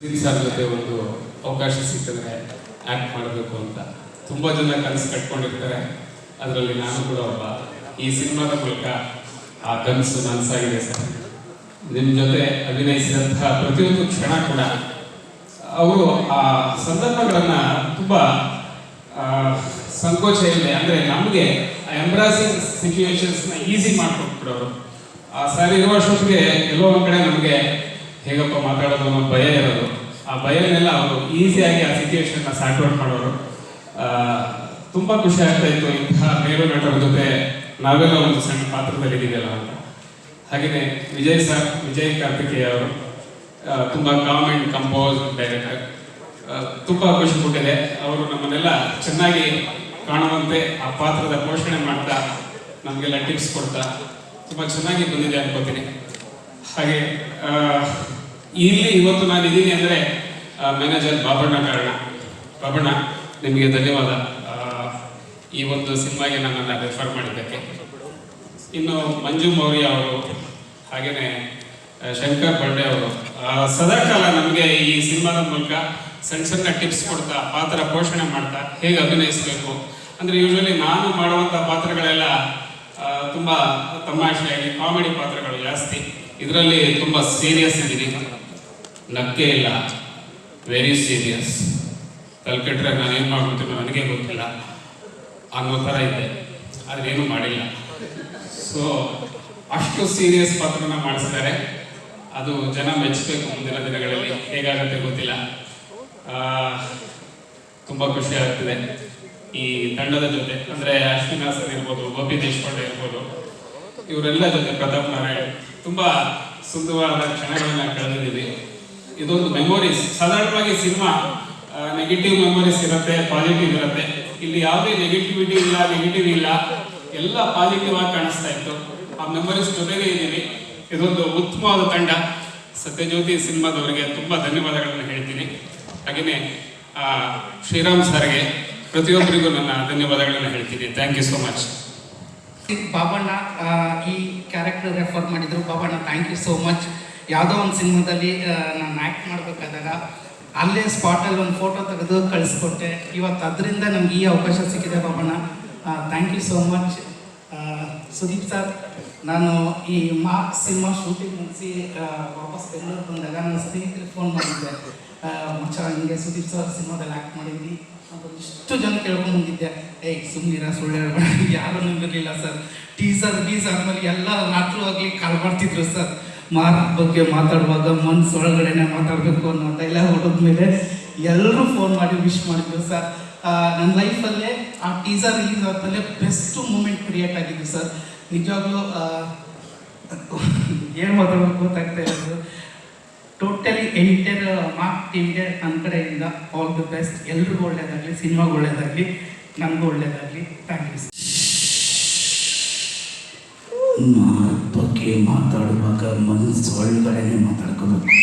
Sir ಜೊತೆ ಒಂದು ಅವಕಾಶ ಸಿಕ್ಕಿದ್ರೆ ಆ್ಯಕ್ಟ್ ಮಾಡಬೇಕು ಅಂತ ತುಂಬ ಜನ ಕನಸು ಕಟ್ಕೊಂಡಿರ್ತಾರೆ. ಅದರಲ್ಲಿ ನಾನು ಕೂಡ ಒಬ್ಬ. ಈ ಸಿನಿಮಾದ ಮೂಲಕ ಆ ಕನಸು ನನಸಾಗಿದೆ ಸರ್. ನಿಮ್ಮ ಜೊತೆ ಅಭಿನಯಿಸಿದಂತಹ ಪ್ರತಿಯೊಂದು ಕ್ಷಣ ಕೂಡ ಅವರು ಆ ಸಂದರ್ಭಗಳನ್ನು ತುಂಬ ಸಂಕೋಚ ಇದೆ, ಅಂದರೆ ನಮಗೆ ಎಂಬ್ರಾಸಿಂಗ್ ಸಿಚುವೇಶನ್ಸ್ನ ಈಸಿ ಮಾಡಿಕೊಟ್ಬಿಡೋರು. ಆ ಸರ್ ಇರುವಷ್ಟೊತ್ತಿಗೆ ಎಲ್ಲೋ ಒಂದು ಕಡೆ ನಮಗೆ ಹೇಗಪ್ಪ ಮಾತಾಡೋದು ಅನ್ನೋ ಭಯ ಇರೋದು. ಆ ಭಯನೆಲ್ಲ ಅವರು ಈಸಿಯಾಗಿ ಆ ಸಿಚುವೇಶನ್ನ ಸಾರ್ಟ್ ಔಟ್ ಮಾಡೋರು. ತುಂಬ ಖುಷಿ ಆಗ್ತಾ ಇತ್ತು ಇಂತಹ ಮೇರು ನಟರ ಜೊತೆ ನಾವೆಲ್ಲ ಒಂದು ಸಣ್ಣ ಪಾತ್ರದಲ್ಲಿ ಇದ್ದೀವಲ್ಲ ಅಂತ. ಹಾಗೆಯೇ ವಿಜಯ್ ಕಾರ್ತಿಕೇಯ ಅವರು ತುಂಬ ಕಾಮ್ ಆ್ಯಂಡ್ ಕಂಪೋಸ್ ಡೈರೆಕ್ಟರ್. ತುಂಬ ಖುಷಿ ಕೊಟ್ಟಿದೆ. ಅವರು ನಮ್ಮನ್ನೆಲ್ಲ ಚೆನ್ನಾಗಿ ಕಾಣುವಂತೆ ಆ ಪಾತ್ರದ ಪೋಷಣೆ ಮಾಡ್ತಾ ನಮಗೆಲ್ಲ ಟಿಪ್ಸ್ ಕೊಡ್ತಾ ತುಂಬ ಚೆನ್ನಾಗಿ ಬಂದಿದೆ ಅನ್ಕೋತೀನಿ. ಹಾಗೆ ಇಲ್ಲಿ ಇವತ್ತು ನಾನು ಇದ್ದೀನಿ ಅಂದರೆ ಮ್ಯಾನೇಜರ್ ಬಾಬಣ್ಣ ಕಾರಣ. ಬಾಬಣ್ಣ, ನಿಮಗೆ ಧನ್ಯವಾದ ಈ ಒಂದು ಸಿನಿಮಾಗೆ ನನ್ನನ್ನು ರೆಫರ್ ಮಾಡಿದ್ದಕ್ಕೆ. ಇನ್ನು ಮಂಜು ಮೌರ್ಯ ಅವರು, ಹಾಗೆಯೇ ಶಂಕರ್ ಬಂಡೆ ಅವರು ಸದಾಕಾಲ ನಮಗೆ ಈ ಸಿನಿಮಾದ ಮೂಲಕ ಸಣ್ಣ ಸಣ್ಣ ಟಿಪ್ಸ್ ಕೊಡ್ತಾ ಪಾತ್ರ ಪೋಷಣೆ ಮಾಡ್ತಾ ಹೇಗೆ ಅಭಿನಯಿಸಬೇಕು. ಅಂದರೆ ಯೂಶ್ವಲಿ ನಾನು ಮಾಡುವಂಥ ಪಾತ್ರಗಳೆಲ್ಲ ತುಂಬ ತಮಾಷೆಯಾಗಿ ಕಾಮಿಡಿ ಪಾತ್ರಗಳು ಜಾಸ್ತಿ. ಇದರಲ್ಲಿ ತುಂಬ ಸೀರಿಯಸ್ ಇದ್ದೀನಿ, ನಕ್ಕೆ ಇಲ್ಲ, ವೆರಿ ಸೀರಿಯಸ್. ತಲೆಕೆಟ್ರೆ ನಾನು ಏನು ಮಾಡ್ಬಿಡ್ತೀನೋ ನನಗೆ ಗೊತ್ತಿಲ್ಲ ಅನ್ನೋ ಥರ ಇದ್ದೆ, ಆದರೆ ಏನೂ ಮಾಡಿಲ್ಲ. ಸೊ ಅಷ್ಟು ಸೀರಿಯಸ್ ಪಾತ್ರನ ಮಾಡಿಸಿದ್ದಾರೆ. ಅದು ಜನ ಮೆಚ್ಚಬೇಕು ಮುಂದಿನ ದಿನಗಳಲ್ಲಿ, ಹೇಗಾಗುತ್ತೆ ಗೊತ್ತಿಲ್ಲ. ತುಂಬ ಖುಷಿ ಆಗ್ತಿದೆ ಈ ತಂಡದ ಜೊತೆ. ಅಂದರೆ ಅಶ್ವಿನ್ ಹಾಸನ್ ಇರ್ಬೋದು, ಗೋಪಿ ದೇಶಪಾಂಡೆ ಇರ್ಬೋದು, ಇವರೆಲ್ಲ ಜೊತೆ ಪ್ರತಾಪ್ ನಾರಾಯಣ್ ತುಂಬ ಸುಂದರವಾದ ಕ್ಷಣಗಳನ್ನ ಕಳೆದಿದ್ದೀವಿ. ಇದೊಂದು ಮೆಮೊರೀಸ್. ಸಾಧಾರಣವಾಗಿ ಸಿನಿಮಾ ನೆಗೆಟಿವ್ ಮೆಮೊರೀಸ್ ಇರುತ್ತೆ, ಪಾಸಿಟಿವ್ ಇರುತ್ತೆ. ಇಲ್ಲಿ ಯಾವುದೇ ನೆಗೆಟಿವಿಟಿ ಇಲ್ಲ, ನೆಗೆಟಿವ್ ಇಲ್ಲ, ಎಲ್ಲ ಪಾಸಿಟಿವ್ ಆಗಿ ಕಾಣಿಸ್ತಾ ಇತ್ತು. ಆ ಮೆಮೊರೀಸ್ ಜೊತೆಗೆ ಇದ್ದೀವಿ. ಇದೊಂದು ಉತ್ತಮವಾದ ತಂಡ. ಸತ್ಯಜ್ಯೋತಿ ಸಿನಿಮಾದವರಿಗೆ ತುಂಬ ಧನ್ಯವಾದಗಳನ್ನು ಹೇಳ್ತೀನಿ. ಹಾಗೆಯೇ ಶ್ರೀರಾಮ್ ಸರ್ಗೆ ಪ್ರತಿಯೊಬ್ಬರಿಗೂ ನನ್ನ ಧನ್ಯವಾದಗಳನ್ನು ಹೇಳ್ತೀನಿ. Thank you so much. Babanna ಈ ಕ್ಯಾರೆಕ್ಟರ್ ರೆಫರ್ ಮಾಡಿದ್ರು. Babanna, thank you so much. ಯಾವುದೋ ಒಂದು ಸಿನಿಮಾದಲ್ಲಿ ನಾನು ಆ್ಯಕ್ಟ್ ಮಾಡಬೇಕಾದಾಗ ಅಲ್ಲೇ ಸ್ಪಾಟಲ್ಲಿ ಒಂದು ಫೋಟೋ ತೆಗೆದು ಕಳಿಸ್ಕೊಟ್ಟೆ. ಇವತ್ತು ಅದರಿಂದ ನಮ್ಗೆ ಈ ಅವಕಾಶ ಸಿಕ್ಕಿದೆ. Babanna, thank you so much. Sudeep sir, ನಾನು ಈ ಸಿನಿಮಾ ಶೂಟಿಂಗ್ ಮುಗಿಸಿ ವಾಪಸ್ ಬೆಂಗಳೂರು ಬಂದಾಗ ನನ್ನ ಸ್ನೇಹಿತರಿಗೆ ಫೋನ್ ಮಾಡಿದ್ದೆ. ಮಚ್ಚ, ಹಿಂಗೆ ಸುದೀಪ್ ಸರ್ ಸಿನಿಮಾದಲ್ಲಿ ಆ್ಯಕ್ಟ್ ಮಾಡಿದ್ವಿ ಅಂತ ಇಷ್ಟು ಜನ ಕೇಳ್ಕೊಂಡು ಬಂದಿದ್ದೆ. ಸುಮ್ಮನಿರ, ಸುಳ್ಳು ಹೇಳ್ಬೇಡ, ಯಾರೂ ನಂಬಿರಲಿಲ್ಲ ಸರ್. ಟೀಸರ್ ಆದಮೇಲೆ ಎಲ್ಲ ರಾತ್ರಿ ಆಗಲಿ ಕಾಲ್ ಮಾಡ್ತಿದ್ರು ಸರ್. ಮಾರ್ಕ್ ಬಗ್ಗೆ ಮಾತಾಡುವಾಗ ಮನಸ್ಸೊಳಗಡೆನೆ ಮಾತಾಡಬೇಕು ಅನ್ನೋ ಡೈಲಾಗ್ ಹೊಡೆದ್ಮೇಲೆ ಎಲ್ಲರೂ ಫೋನ್ ಮಾಡಿ ವಿಶ್ ಮಾಡಿದ್ರು ಸರ್. ನನ್ನ ಲೈಫಲ್ಲೇ ಆ ಟೀಸರ್ ರಿಲೀಸ್ ಆದಮೇಲೆ ಬೆಸ್ಟ್ ಮೂಮೆಂಟ್ ಕ್ರಿಯೇಟ್ ಆಗಿದ್ದು ಸರ್. ನಿಜವಾಗ್ಲೂ ಏನು ಮಾತಾಡಬೇಕು ಗೊತ್ತಾಗ್ತಾ ಇರೋದು. ಟೋಟಲಿ ಎಂಟೈರ್ ಮಾರ್ಕ್ ಟೀಮ್ಗೆ ನನ್ನ ಕಡೆಯಿಂದ ಆಲ್ ದಿ ಬೆಸ್ಟ್. ಎಲ್ರಿಗೂ ಒಳ್ಳೇದಾಗಲಿ, ಸಿನಿಮಾಗೆ ಒಳ್ಳೇದಾಗಲಿ, ನಮಗೂ ಒಳ್ಳೇದಾಗಲಿ. Thank you. ಮಾರ್ಕ್ ಬಗ್ಗೆ ಮಾತಾಡುವಾಗ ಮನಸ್ಸು ಒಳಗಡೆನೆ ಮಾತಾಡ್ಕೋಬೇಕು.